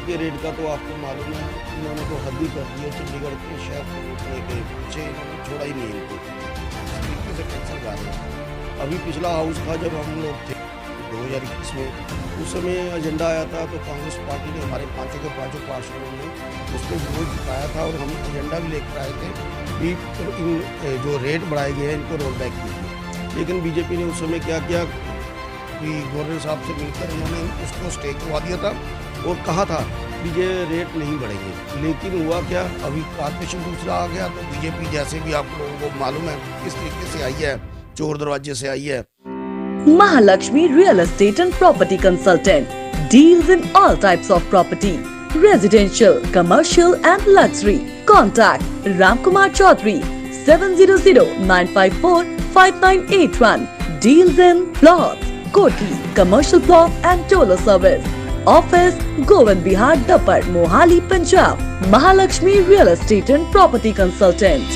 के रेट का तो आपको मालूम है, इन्होंने तो हद ही कर दी है। चंडीगढ़ के शहर को लूटने के पीछे इन्होंने छोड़ा ही नहीं इनको। इस तरीके से टैक्स लगा रहे हैं। अभी पिछला हाउस था जब हम लोग थे 2021 में, उस समय एजेंडा आया था तो कांग्रेस पार्टी ने हमारे पाँचों के पाँचों पार्षदों ने उस पर विरोध जताया था और हम एजेंडा भी लेकर आए थे कि इन जो रेट बढ़ाए गए हैं इनको रोल बैक कीजिए। लेकिन बीजेपी ने उस समय क्या किया कि गवर्नर साहब से मिलकर उन्होंने उसको स्टे करवा दिया था और कहा था कि ये रेट नहीं बढ़ेंगे। लेकिन हुआ क्या, अभी कॉर्पोरेशन दूसरा आ गया तो बीजेपी जैसे भी आप लोगों को मालूम है किस तरीके से आई है, चोर दरवाजे से आई है। Mahalakshmi Real Estate and Property Consultant deals in all types of property, residential, commercial and luxury. Contact Ramkumar Chaudhary 700-954-5981. Deals in plots, Koti, commercial plot and Tola service. Office Govind Bihar Dapar, Mohali, Punjab. Mahalakshmi Real Estate and Property Consultant.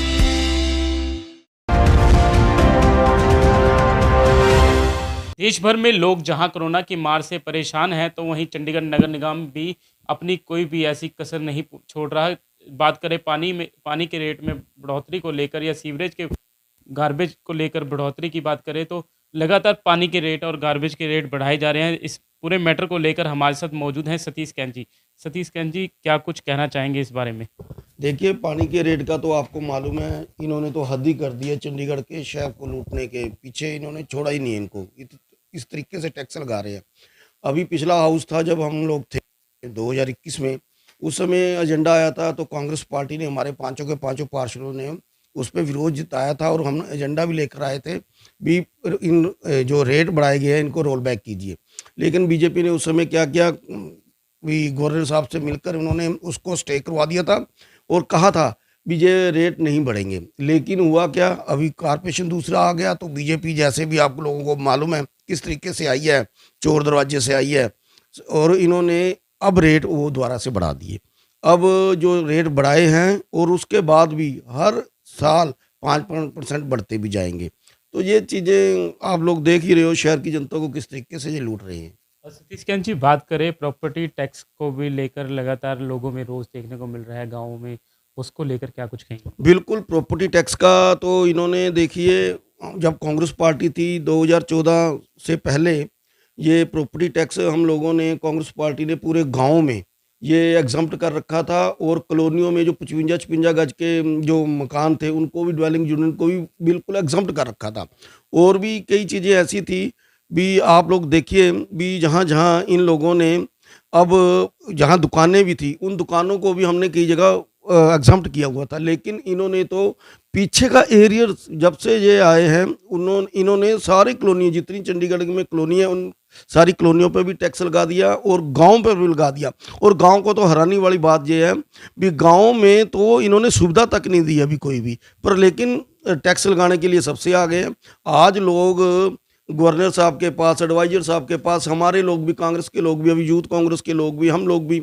देश भर में लोग जहां corona की मार से परेशान हैं तो वहीं चंडीगढ़ नगर निगम भी अपनी कोई भी ऐसी कसर नहीं छोड़ रहा है। बात करें पानी के रेट में बढ़ोतरी को लेकर या सीवरेज के गार्बेज को लेकर बढ़ोतरी की बात करें तो लगातार पानी के रेट और गार्बेज के रेट बढ़ाए जा रहे हैं। इस पूरे मैटर को लेकर हमारे साथ मौजूद हैं सतीश कैंची। सतीश कैंची, क्या कुछ कहना चाहेंगे इस बारे में? देखिए, पानी के रेट का तो आपको मालूम है, इन्होंने तो हद ही कर दी है। चंडीगढ़ के शहर को लूटने के पीछे इन्होंने छोड़ा ही नहीं इनको। इस तरीके से टैक्स लगा रहे हैं। अभी पिछला हाउस था जब हम लोग थे 2021 में, उस समय एजेंडा आया था तो कांग्रेस पार्टी ने हमारे पाँचों के पाँचों पार्षदों ने उस पर विरोध जताया था और हम एजेंडा भी लेकर आए थे भी इन जो रेट बढ़ाए गए हैं इनको रोल बैक कीजिए। लेकिन बीजेपी ने उस समय क्या किया भी गवर्नर साहब से मिलकर उन्होंने उसको स्टे करवा दिया था और कहा था भी ये रेट नहीं बढ़ेंगे। लेकिन हुआ क्या, अभी कॉर्पोरेशन दूसरा आ गया तो बीजेपी जैसे भी आप लोगों को मालूम है किस तरीके से आई है, चोर दरवाजे से आई है और इन्होंने अब रेट वो दोबारा से बढ़ा दिए। अब जो रेट बढ़ाए हैं और उसके बाद भी हर साल 5% बढ़ते भी जाएंगे। तो ये चीज़ें आप लोग देख ही रहे हो, शहर की जनता को किस तरीके से ये लूट रहे हैं। सतीश कैंची, बात करें प्रॉपर्टी टैक्स को भी लेकर लगातार लोगों में रोज देखने को मिल रहा है गाँव में, उसको लेकर क्या कुछ कहेंगे? बिल्कुल, प्रॉपर्टी टैक्स का तो इन्होंने देखिए जब कांग्रेस पार्टी थी 2014 से पहले ये प्रॉपर्टी टैक्स हम लोगों ने कांग्रेस पार्टी ने पूरे गांव में ये एग्जम्प्ट कर रखा था और कॉलोनियों में जो 55-56 गज के जो मकान थे उनको भी, ड्वेलिंग यूनिट को भी बिल्कुल एग्जम्प्ट कर रखा था। और भी कई चीज़ें ऐसी थी भी आप लोग देखिए भी जहाँ जहाँ इन लोगों ने अब जहाँ दुकानें भी थी उन दुकानों को भी हमने कई जगह एग्जम्प्ट किया हुआ था। लेकिन इन्होंने तो पीछे का एरिया जब से ये आए हैं इन्होंने सारी कॉलोनी जितनी चंडीगढ़ में कॉलोनी है उन सारी कॉलोनियों पर भी टैक्स लगा दिया और गांव पर भी लगा दिया। और गांव को तो हैरानी वाली बात ये है भी गांव में तो इन्होंने सुविधा तक नहीं दी अभी कोई भी, पर लेकिन टैक्स लगाने के लिए सबसे आगे हैं। आज लोग गवर्नर साहब के पास, एडवाइजर साहब के पास, हमारे लोग भी, कांग्रेस के लोग भी, अभी यूथ कांग्रेस के लोग भी, हम लोग भी,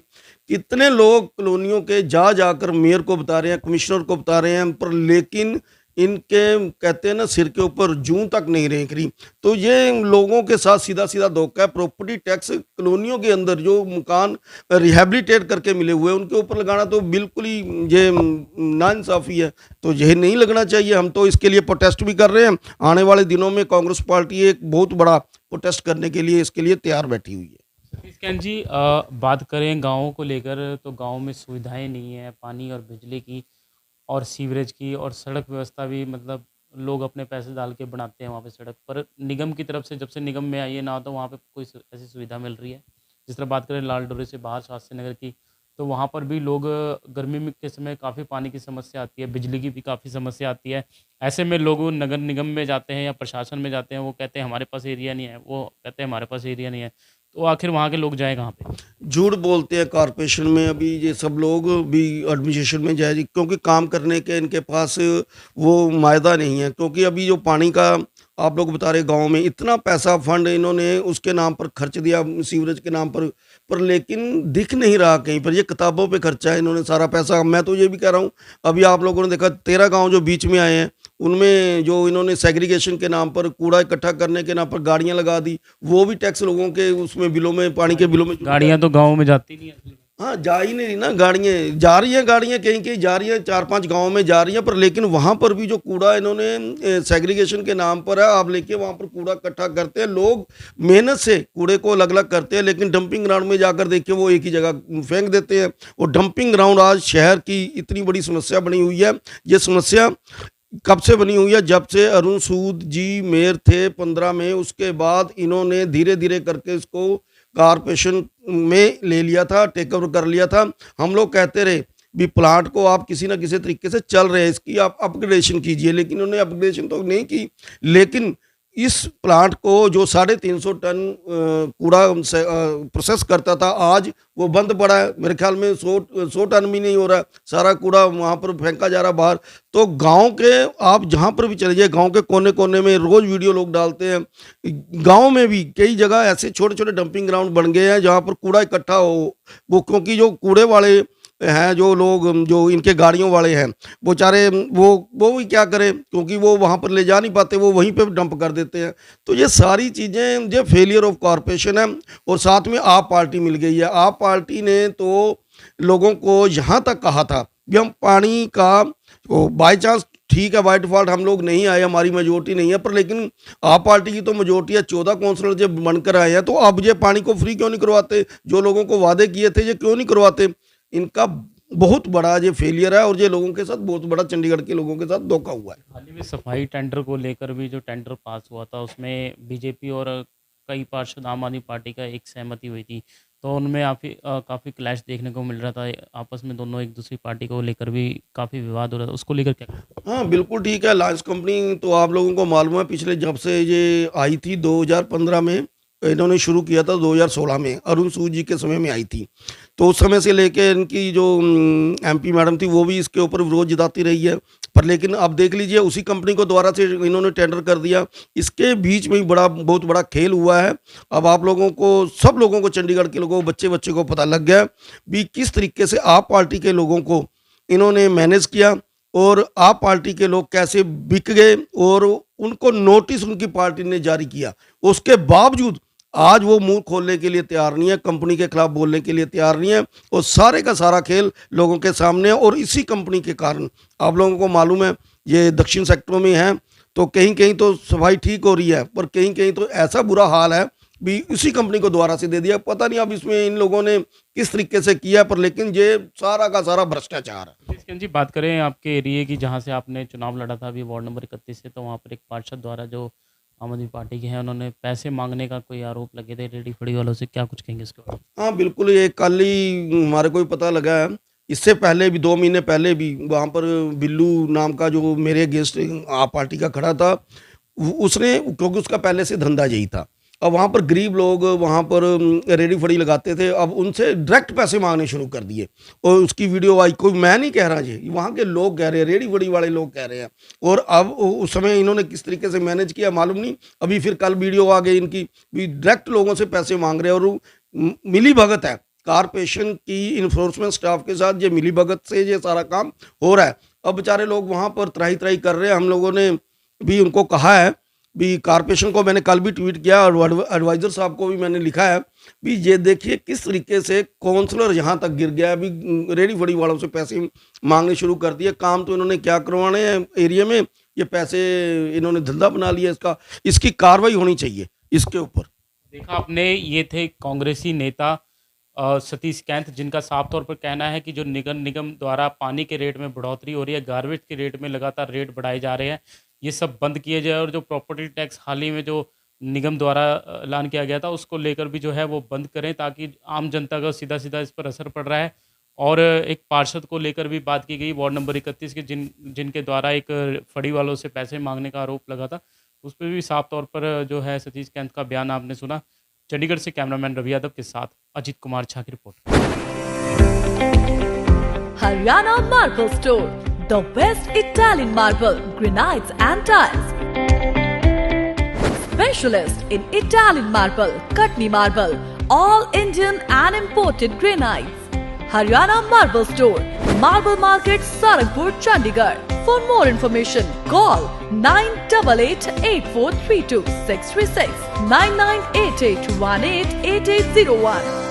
कितने लोग कॉलोनियों के जाकर मेयर को बता रहे हैं, कमिश्नर को बता रहे हैं, पर लेकिन इनके कहते हैं ना सिर के ऊपर जूं तक नहीं रेंग रही। तो ये लोगों के साथ सीधा सीधा धोखा है। प्रॉपर्टी टैक्स कॉलोनियों के अंदर जो मकान रिहेबिलिटेट करके मिले हुए हैं उनके ऊपर लगाना तो बिल्कुल ही ये नाइंसाफ़ी है। तो यह नहीं लगना चाहिए। हम तो इसके लिए प्रोटेस्ट भी कर रहे हैं। आने वाले दिनों में कांग्रेस पार्टी एक बहुत बड़ा प्रोटेस्ट करने के लिए इसके लिए तैयार बैठी हुई है। सतीश कैंची, बात करें गाँवों को लेकर तो गाँव में सुविधाएं नहीं है, पानी और बिजली की और सीवरेज की और सड़क व्यवस्था भी, मतलब लोग अपने पैसे डाल के बनाते हैं वहाँ पे सड़क, पर निगम की तरफ से जब से निगम में आई है ना तो वहाँ पे कोई ऐसी सुविधा मिल रही है। जिस तरह बात करें लाल डोरे से बाहर शास्त्री नगर की, तो वहाँ पर भी लोग गर्मी में के समय काफ़ी पानी की समस्या आती है, बिजली की भी काफ़ी समस्या आती है। ऐसे में लोग नगर निगम में जाते हैं या प्रशासन में जाते हैं, वो कहते हैं हमारे पास एरिया नहीं है, वो कहते हैं हमारे पास एरिया नहीं है, तो आखिर वहाँ के लोग जाए कहाँ पे? झूठ बोलते हैं कॉरपोरेशन में। अभी ये सब लोग भी एडमिनिस्ट्रेशन में जाए क्योंकि काम करने के इनके पास वो मायदा नहीं है। क्योंकि अभी जो पानी का आप लोग बता रहे गांव में इतना पैसा फंड इन्होंने उसके नाम पर खर्च दिया, सीवरेज के नाम पर लेकिन दिख नहीं रहा कहीं पर। ये किताबों पे खर्चा है इन्होंने सारा पैसा। मैं तो ये भी कह रहा हूँ, अभी आप लोगों ने देखा 13 गाँव जो बीच में आए हैं उनमें जो इन्होंने सेग्रीगेशन के नाम पर, कूड़ा इकट्ठा करने के नाम पर गाड़ियां लगा दी, वो भी टैक्स लोगों के उसमें बिलों में, पानी के बिलों में। गाड़ियाँ तो गाँव में जाती नहीं है। हाँ, जा ही नहीं रही ना, गाड़ियाँ जा रही हैं, गाड़ियाँ कहीं कहीं जा रही हैं, 4-5 गाँव में जा रही हैं, पर लेकिन वहाँ पर भी जो कूड़ा इन्होंने सेग्रीगेशन के नाम पर है, आप लेके वहाँ पर कूड़ा इकट्ठा करते हैं, लोग मेहनत से कूड़े को अलग अलग करते हैं, लेकिन डंपिंग ग्राउंड में जाकर देखिए वो एक ही जगह फेंक देते हैं। और डंपिंग ग्राउंड आज शहर की इतनी बड़ी समस्या बनी हुई है। ये समस्या कब से बनी हुई है? जब से अरुण सूद जी मेयर थे 15 में, उसके बाद इन्होंने धीरे धीरे करके इसको कारपोरेशन में ले लिया था, टेक ओवर कर लिया था। हम लोग कहते रहे भी प्लांट को आप किसी ना किसी तरीके से चल रहे हैं, इसकी आप अपग्रेडेशन कीजिए, लेकिन उन्होंने अपग्रेडेशन तो नहीं की। लेकिन इस प्लांट को जो 350 टन कूड़ा प्रोसेस करता था, आज वो बंद पड़ा है। मेरे ख्याल में 100 टन भी नहीं हो रहा, सारा कूड़ा वहाँ पर फेंका जा रहा बाहर। तो गांव के आप जहाँ पर भी चले जाइए, गांव के कोने कोने में रोज़ वीडियो लोग डालते हैं। गांव में भी कई जगह ऐसे छोटे छोटे डंपिंग ग्राउंड बन गए हैं जहाँ पर कूड़ा इकट्ठा हो, वो क्योंकि जो कूड़े वाले हैं, जो लोग जो इनके गाड़ियों वाले हैं, वो बेचारे वो भी क्या करें, क्योंकि वो वहाँ पर ले जा नहीं पाते, वो वहीं पे डंप कर देते हैं। तो ये सारी चीज़ें जो फेलियर ऑफ कॉरपोरेशन है। और साथ में आप पार्टी मिल गई है। आप पार्टी ने तो लोगों को यहाँ तक कहा था कि हम पानी का बाई चांस ठीक है, बाई डिफॉल्ट हम लोग नहीं आए, हमारी मेजोरिटी नहीं है, पर लेकिन आप पार्टी की तो मेजोरिटी है, 14 काउंसलर जब बनकर आए हैं, तो अब ये पानी को फ्री क्यों नहीं करवाते? जो लोगों को वादे किए थे ये क्यों नहीं करवाते? इनका बहुत बड़ा ये फेलियर है, और ये लोगों के साथ बहुत बड़ा चंडीगढ़ के लोगों के साथ धोखा हुआ है। हाल ही में सफाई टेंडर को लेकर भी जो टेंडर पास हुआ था, उसमें बीजेपी और कई पार्षद आम आदमी पार्टी का एक सहमति हुई थी, तो उनमें काफ़ी क्लैश देखने को मिल रहा था आपस में। दोनों एक दूसरी पार्टी को लेकर भी काफ़ी विवाद हो रहा था, उसको लेकर क्या? हाँ, बिल्कुल ठीक है। लायंस कंपनी तो आप लोगों को मालूम है, पिछले जब से ये आई थी 2015 में, इन्होंने शुरू किया था 2016 में, अरुण सूद जी के समय में आई थी। तो उस समय से लेके इनकी जो एमपी मैडम थी वो भी इसके ऊपर विरोध जताती रही है। पर लेकिन अब देख लीजिए, उसी कंपनी को दोबारा से इन्होंने टेंडर कर दिया। इसके बीच में ही बहुत बड़ा खेल हुआ है। अब आप लोगों को, सब लोगों को, चंडीगढ़ के लोगों को, बच्चे को पता लग गया भी किस तरीके से आप पार्टी के लोगों को इन्होंने मैनेज किया, और आप पार्टी के लोग कैसे बिक गए, और उनको नोटिस उनकी पार्टी ने जारी किया। उसके बावजूद आज वो मुंह खोलने के लिए तैयार नहीं है, कंपनी के खिलाफ बोलने के लिए तैयार नहीं है, और सारे का सारा खेल लोगों के सामने है। और इसी कंपनी के कारण आप लोगों को मालूम है, ये दक्षिण सेक्टरों में है, तो कहीं कहीं तो सफाई ठीक हो रही है, पर कहीं कहीं तो ऐसा बुरा हाल है भी इसी कंपनी को दोबारा से दे दिया। पता नहीं अब इसमें इन लोगों ने किस तरीके से किया, पर लेकिन ये सारा का सारा भ्रष्टाचार है। इसके जी बात करें आपके एरिए की, जहाँ से आपने चुनाव लड़ा था अभी वार्ड नंबर 31 से, तो वहाँ पर एक पार्षद द्वारा जो आम आदमी पार्टी के हैं, उन्होंने पैसे मांगने का कोई आरोप लगे थे रेडी फड़ी वालों से, क्या कुछ कहेंगे इसके बारे में? हाँ, बिल्कुल, ये कल ही हमारे को भी पता लगा है। इससे पहले भी 2 महीने पहले भी वहाँ पर बिल्लू नाम का जो मेरे अगेंस्ट आप पार्टी का खड़ा था, उसने, क्योंकि उसका पहले से धंधा यही था। अब वहाँ पर गरीब लोग वहाँ पर रेडी फड़ी लगाते थे, अब उनसे डायरेक्ट पैसे मांगने शुरू कर दिए, और उसकी वीडियो आई। कोई मैं नहीं कह रहा जी, वहाँ के लोग कह रहे हैं, रेडी फड़ी वाले लोग कह रहे हैं। और अब उस समय इन्होंने किस तरीके से मैनेज किया मालूम नहीं। अभी फिर कल वीडियो आ गई इनकी भी, डायरेक्ट लोगों से पैसे मांग रहे हैं, और मिली भगत है कारपोरेशन की इन्फोर्समेंट स्टाफ के साथ। ये मिली भगत से ये सारा काम हो रहा है। अब बेचारे लोग वहाँ पर त्राही त्राही कर रहे हैं। हम लोगों ने भी उनको कहा है भी, कारपोरेशन को मैंने कल भी ट्वीट किया, और एडवाइज़र साहब को भी मैंने लिखा है भी, ये देखिए किस तरीके से काउंसलर यहाँ तक गिर गया। अभी रेडी फड़ी वालों से पैसे मांगने शुरू कर दिए। काम तो इन्होंने क्या करवाने हैं एरिया में, ये पैसे इन्होंने धंधा बना लिया। इसकी कार्रवाई होनी चाहिए इसके ऊपर। देखा आपने, ये थे कांग्रेसी नेता सतीश कैंथ, जिनका साफ तौर पर कहना है कि जो निगम द्वारा पानी के रेट में बढ़ोतरी हो रही है, गार्बेज के रेट में लगातार रेट बढ़ाए जा रहे हैं, ये सब बंद किए जाए। और जो प्रॉपर्टी टैक्स हाल ही में जो निगम द्वारा ऐलान किया गया था, उसको लेकर भी जो है वो बंद करें, ताकि आम जनता का सीधा सीधा इस पर असर पड़ रहा है। और एक पार्षद को लेकर भी बात की गई वार्ड नंबर 31 के, जिनके द्वारा एक फड़ी वालों से पैसे मांगने का आरोप लगा था, उस पर भी साफ तौर पर जो है सतीश कैंथ का बयान आपने सुना। चंडीगढ़ से कैमरामैन रवि यादव के साथ अजीत कुमार झा की report. Haryana marble store, the best Italian marble, granites and tiles. Specialist in Italian marble, Katni marble, all Indian and imported granites. Haryana Marble Store, Marble Market, Sarakpur, Chandigarh. For more information, call 9888 8432 636 9988 188801.